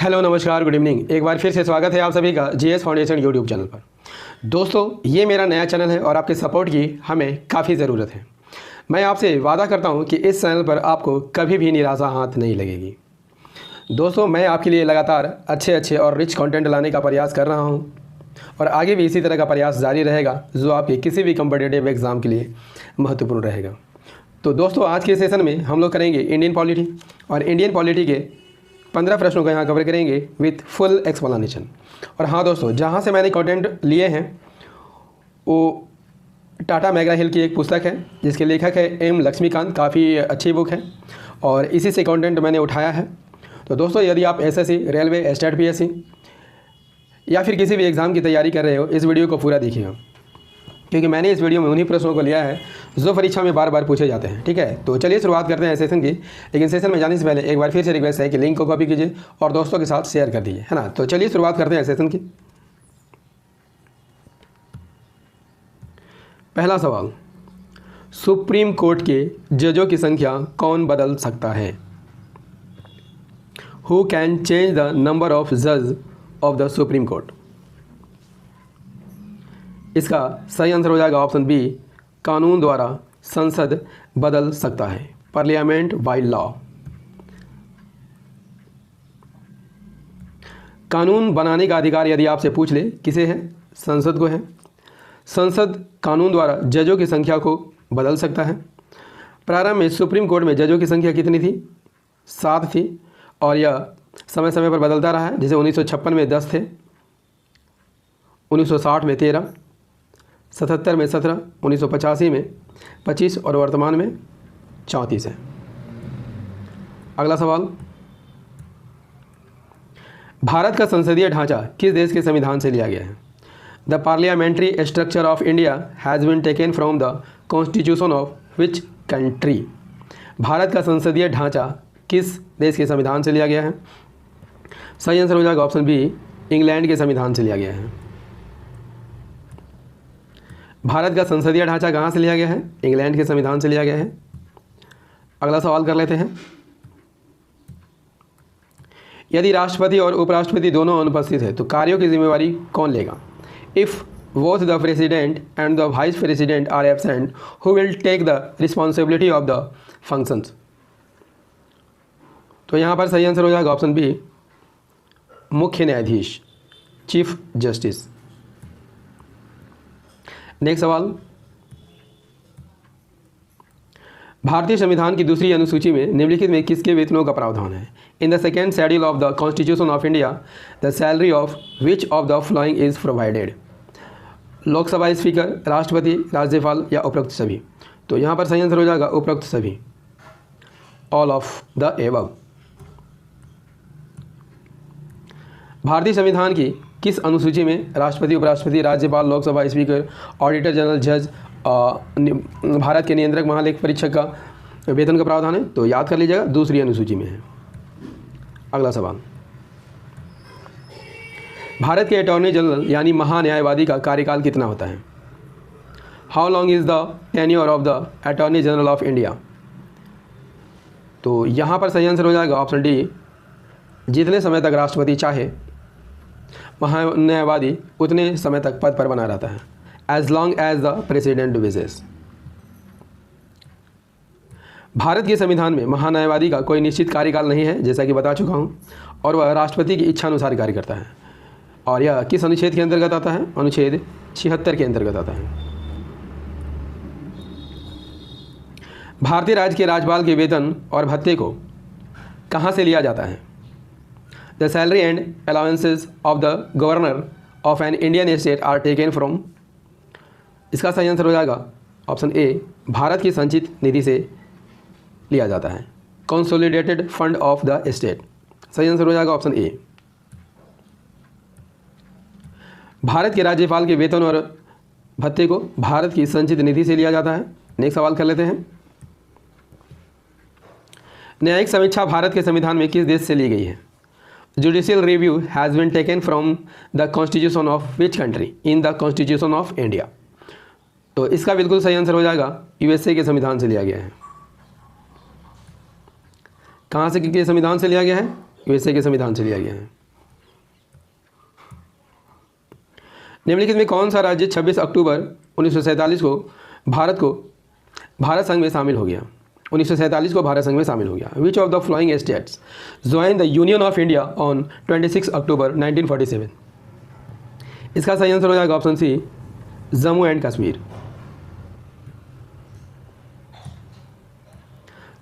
Hello नमस्कार good evening. एक बार फिर से स्वागत है आप सभी का जीएस फाउंडेशन यूट्यूब चैनल पर। दोस्तों ये मेरा नया चैनल है और आपके सपोर्ट की हमें काफ़ी ज़रूरत है। मैं आपसे वादा करता हूं कि इस चैनल पर आपको कभी भी निराशा हाथ नहीं लगेगी। दोस्तों मैं आपके लिए लगातार अच्छे और रिच कंटेंट लाने का प्रयास कर रहा हूं और आगे भी इसी तरह का प्रयास जारी रहेगा जो आपके किसी भी कम्पिटिटिव एग्ज़ाम के लिए महत्वपूर्ण रहेगा। तो दोस्तों आज के सेशन में हम लोग करेंगे इंडियन पॉलिटी और इंडियन पॉलिटी के 15 प्रश्नों का यहाँ कवर करेंगे विथ फुल एक्सप्लेनेशन। और हाँ दोस्तों, जहाँ से मैंने कंटेंट लिए हैं वो टाटा मैग्रा हिल की एक पुस्तक है जिसके लेखक है एम लक्ष्मीकांत। काफ़ी अच्छी बुक है और इसी से कंटेंट मैंने उठाया है। तो दोस्तों यदि आप एसएससी, रेलवे, स्टेट पीएससी या फिर किसी भी एग्ज़ाम की तैयारी कर रहे हो, इस वीडियो को पूरा देखिएगा क्योंकि मैंने इस वीडियो में उन्हीं प्रश्नों को लिया है जो परीक्षा में बार बार पूछे जाते हैं। ठीक है, तो चलिए शुरुआत करते हैं सेशन की। लेकिन सेशन में जाने से पहले एक बार फिर से रिक्वेस्ट है कि लिंक को कॉपी कीजिए और दोस्तों के साथ शेयर कर दीजिए, है ना। तो चलिए शुरुआत करते हैं सेशन की। पहला सवाल, सुप्रीम कोर्ट के जजों की संख्या कौन बदल सकता है? Who can change the number of जज ऑफ द सुप्रीम कोर्ट? इसका सही आंसर हो जाएगा ऑप्शन बी, कानून द्वारा संसद बदल सकता है, पार्लियामेंट बाय लॉ। कानून बनाने का अधिकार यदि आपसे पूछ ले किसे है? संसद को है। संसद कानून द्वारा जजों की संख्या को बदल सकता है। प्रारंभ में सुप्रीम कोर्ट में जजों की संख्या कितनी थी? 7 थी और यह समय समय पर बदलता रहा है। जैसे 1956 में 10 थे, 1960 में 13, 77 में 17, 1985 में 25 और वर्तमान में 34 है। अगला सवाल, भारत का संसदीय ढांचा किस देश के संविधान से लिया गया है? The parliamentary structure of India has been taken from the constitution of which country? Bharat का संसदीय ढांचा किस देश के संविधान से लिया गया है? सही आंसर हो जाएगा ऑप्शन बी, इंग्लैंड के संविधान से लिया गया है। भारत का संसदीय ढांचा कहाँ से लिया गया है? इंग्लैंड के संविधान से लिया गया है। अगला सवाल कर लेते हैं, यदि राष्ट्रपति और उपराष्ट्रपति दोनों अनुपस्थित है तो कार्यों की जिम्मेवारी कौन लेगा? If both the president and the vice president are absent, who will take the responsibility of the functions? तो यहाँ पर सही आंसर हो जाएगा ऑप्शन बी, मुख्य न्यायाधीश, चीफ जस्टिस। नेक्स्ट सवाल, भारतीय संविधान की दूसरी अनुसूची में निम्नलिखित में किसके वेतनों का प्रावधान है? In the second schedule of the constitution of India the salary of which of the following is provided? Lok Sabha speaker, राष्ट्रपति, राज्यपाल या उपरोक्त सभी? तो यहाँ पर सही आंसर हो जाएगा उपरोक्त सभी, ऑल ऑफ द एबव। भारतीय संविधान की किस अनुसूची में राष्ट्रपति, उपराष्ट्रपति, राज्यपाल, लोकसभा स्पीकर, ऑडिटर जनरल, जज, भारत के नियंत्रक, महालेख परीक्षक का वेतन का प्रावधान है? तो याद कर लीजिएगा, दूसरी अनुसूची में है। अगला सवाल, भारत के अटॉर्नी जनरल यानी महान्यायवादी का कार्यकाल कितना होता है? How long is the tenure of the attorney general of India? तो यहाँ पर सही आंसर हो जाएगा ऑप्शन डी, जितने समय तक राष्ट्रपति चाहे महान्यायवादी उतने समय तक पद पर बना रहता है, as long as the president wishes. Bharat के संविधान में महान्यायवादी का कोई निश्चित कार्यकाल नहीं है, जैसा कि बता चुका हूं, और वह राष्ट्रपति की इच्छा अनुसार कार्य करता है। और यह किस अनुच्छेद के अंतर्गत आता है? अनुच्छेद 76 के अंतर्गत आता है। भारतीय राज्य के राज्यपाल के वेतन और भत्ते को कहाँ से लिया जाता है? The salary and allowances of the governor of an Indian state are taken from? इसका सही आंसर हो जाएगा ऑप्शन ए, भारत की संचित निधि से लिया जाता है, consolidated fund of the state. सही आंसर हो जाएगा ऑप्शन ए। भारत के राज्यपाल के वेतन और भत्ते को भारत की संचित निधि से लिया जाता है। नेक्स्ट सवाल कर लेते हैं, न्यायिक समीक्षा भारत के संविधान में किस देश से ली गई है? Judicial review has been taken from the constitution of which country in the constitution of India? तो इसका बिल्कुल सही आंसर हो जाएगा यूएसए के संविधान से लिया गया है। कहाँ से के संविधान से लिया गया है? यूएसए के संविधान से लिया गया है। निम्नलिखित में कौन सा राज्य 26 अक्टूबर 1947 को भारत संघ में शामिल हो गया? 1947 को भारत संघ में शामिल हो गया। Which of the following states join the union of India on 26 October 1947? इसका सही आंसर हो जाएगा option C, Jammu and Kashmir.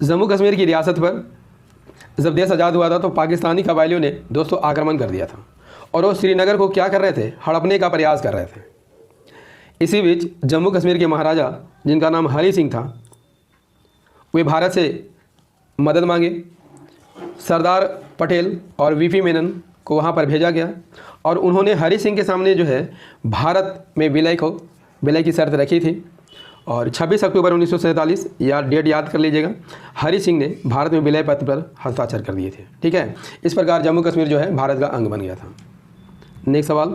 Jammu Kashmir की रियासत पर जब देश आज़ाद हुआ था तो पाकिस्तानी कबायलियों ने दोस्तों आक्रमण कर दिया था और वो श्रीनगर को क्या कर रहे थे? हड़पने का प्रयास कर रहे थे। इसी बीच जम्मू कश्मीर के महाराजा, जिनका नाम हरि सिंह था, वे भारत से मदद मांगे। सरदार पटेल और वीपी मेनन को वहाँ पर भेजा गया और उन्होंने हरि सिंह के सामने जो है भारत में विलय की शर्त रखी थी और 26 अक्टूबर 1947 या डेट याद कर लीजिएगा, हरि सिंह ने भारत में विलय पत्र पर हस्ताक्षर कर दिए थे। ठीक है, इस प्रकार जम्मू कश्मीर जो है भारत का अंग बन गया था। नेक्स्ट सवाल,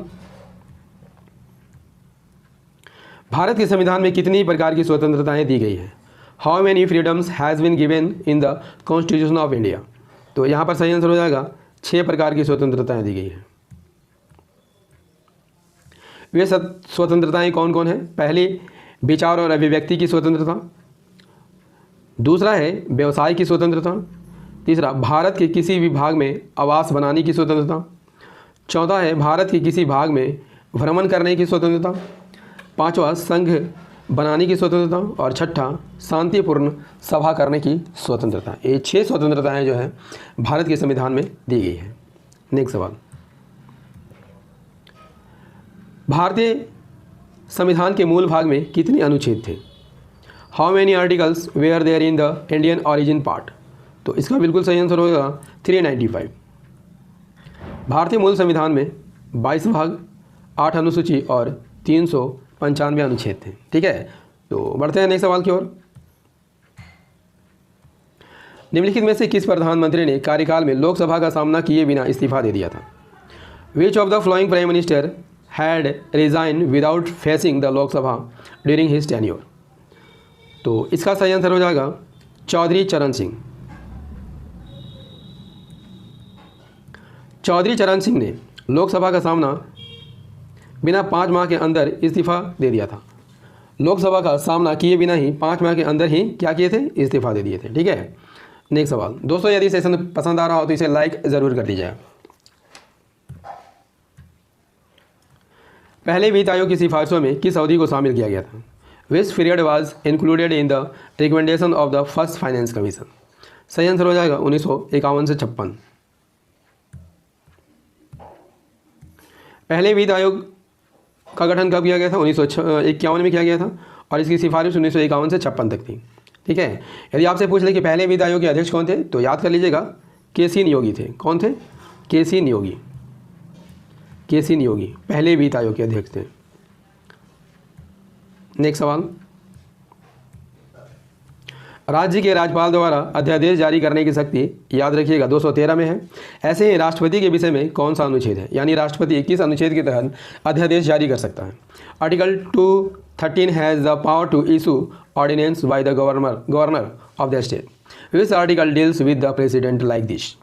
भारत के संविधान में कितनी प्रकार की स्वतंत्रताएं दी गई हैं? How many freedoms has been given in the constitution of India? तो यहाँ पर सही आंसर हो जाएगा 6 प्रकार की स्वतंत्रताएं दी गई हैं। वे स्वतंत्रताएं कौन कौन है? पहली, विचार और अभिव्यक्ति की स्वतंत्रता। दूसरा है व्यवसाय की स्वतंत्रता। तीसरा, भारत के किसी भी भाग में आवास बनाने की स्वतंत्रता। चौथा है भारत के किसी भाग में भ्रमण करने की स्वतंत्रता। पांचवा, संघ बनाने की स्वतंत्रता और छठा, शांतिपूर्ण सभा करने की स्वतंत्रता। ये 6 स्वतंत्रताएं जो है भारत के संविधान में दी गई है। नेक्स्ट सवाल, भारतीय संविधान के मूल भाग में कितने अनुच्छेद थे? How many articles were there in the Indian origin part? तो इसका बिल्कुल सही आंसर होगा 395। भारतीय मूल संविधान में 22 भाग, 8 अनुसूची और 395 अनुच्छेद थे। ठीक है, तो बढ़ते हैं नेक्स्ट सवाल की ओर। निम्नलिखित में से किस प्रधानमंत्री ने कार्यकाल में लोकसभा का सामना किए बिना इस्तीफा दे दिया था? विच of the following prime minister had resign without facing the Lok Sabha during his tenure? तो इसका सही आंसर हो जाएगा चौधरी चरण सिंह। चौधरी चरण सिंह ने लोकसभा का सामना बिना 5 माह के अंदर इस्तीफा दे दिया था। लोकसभा का सामना किए बिना ही 5 माह के अंदर ही क्या किए थे? इस्तीफा दे दिए थे। ठीक है, नेक्स्ट सवाल। दोस्तों, यदि सेशन पसंद आ रहा हो तो इसे लाइक ज़रूर कर दीजिएगा। पहले वित्त आयोग की सिफारिशों में किस अवधि को शामिल किया गया था? Which period was included in the recommendation of the first finance commission? सही आंसर हो जाएगा 1951 से 56। पहले वित्त आयोग का गठन कब किया गया था? 1951 में किया गया था और इसकी सिफारिश 1951 से 56 तक थी। ठीक है, यदि आपसे पूछ ले कि पहले वित्त आयोग के अध्यक्ष कौन थे तो याद कर लीजिएगा के.सी. नियोगी थे। कौन थे? के.सी. नियोगी। के.सी. नियोगी पहले वित्त आयोग के अध्यक्ष थे। नेक्स्ट सवाल, राज्य के राज्यपाल द्वारा अध्यादेश जारी करने की शक्ति याद रखिएगा 213 में है। ऐसे ही राष्ट्रपति के विषय में कौन सा अनुच्छेद है, यानी राष्ट्रपति किस अनुच्छेद के तहत अध्यादेश जारी कर सकता है? Article 213 has the power to issue ordinance by the governor of the state. Which article deals with the president like this?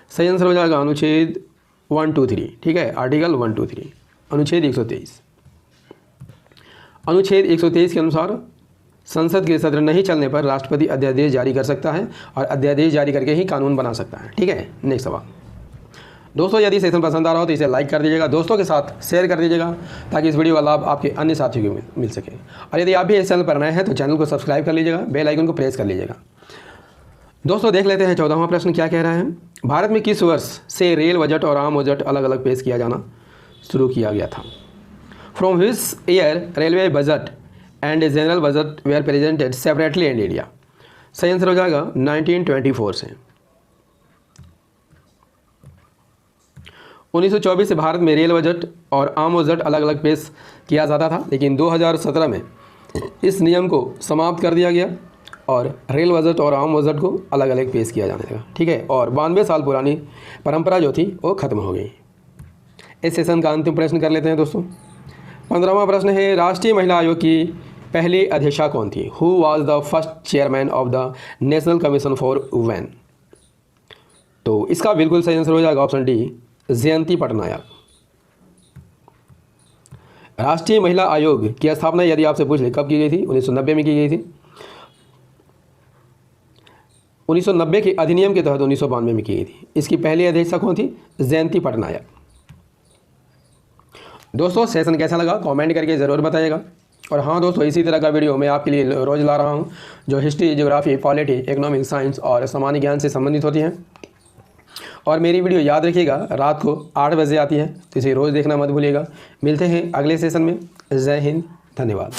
सही आंसर हो जाएगा अनुच्छेद 123। ठीक है, आर्टिकल 123 अनुच्छेद 123। अनुच्छेद 123 के अनुसार संसद के सत्र नहीं चलने पर राष्ट्रपति अध्यादेश जारी कर सकता है और अध्यादेश जारी करके ही कानून बना सकता है। ठीक है, नेक्स्ट सवाल। दोस्तों, यदि सेशन पसंद आ रहा हो तो इसे लाइक कर दीजिएगा, दोस्तों के साथ शेयर कर दीजिएगा ताकि इस वीडियो का लाभ आपके अन्य साथियों को मिल सके। और यदि आप भी इस चैनल पर नए हैं तो चैनल को सब्सक्राइब कर लीजिएगा, बेल आइकन को प्रेस कर लीजिएगा। दोस्तों, देख लेते हैं 14वां प्रश्न क्या कह रहा है। भारत में किस वर्ष से रेल बजट और आम बजट अलग अलग पेश किया जाना शुरू किया गया था? From which year railway budget and general budget were presented separately in India? सही आंसर हो जाएगा 1924 से। 1924 से भारत में रेल बजट और आम बजट अलग अलग पेश किया जाता था, लेकिन 2017 में इस नियम को समाप्त कर दिया गया और रेल बजट और आम बजट को अलग अलग पेश किया जाने लगा। ठीक है, और 92 साल पुरानी परंपरा जो थी वो खत्म हो गई। इस सेशन का अंतिम प्रश्न कर लेते हैं दोस्तों। 15वां प्रश्न है, राष्ट्रीय महिला आयोग की पहली अध्यक्षा कौन थी? Who was the first chairman of the national commission for women? तो इसका बिल्कुल सही आंसर हो जाएगा ऑप्शन डी, जयंती पटनायक। राष्ट्रीय महिला आयोग की स्थापना यदि आपसे पूछ ले कब की गई थी, 1990 में की गई थी। 1990 के अधिनियम के तहत 1992 में की गई थी। इसकी पहली अध्यक्षा कौन थी? जयंती पटनायक। दोस्तों सेशन कैसा लगा कमेंट करके ज़रूर बताइएगा। और हाँ दोस्तों, इसी तरह का वीडियो मैं आपके लिए रोज़ ला रहा हूँ जो history, geography, polity, economics, science और सामान्य ज्ञान से संबंधित होती हैं। और मेरी वीडियो याद रखिएगा रात को 8 बजे आती है, तो इसे रोज़ देखना मत भूलिएगा। मिलते हैं अगले सेशन में। जय हिंद, धन्यवाद।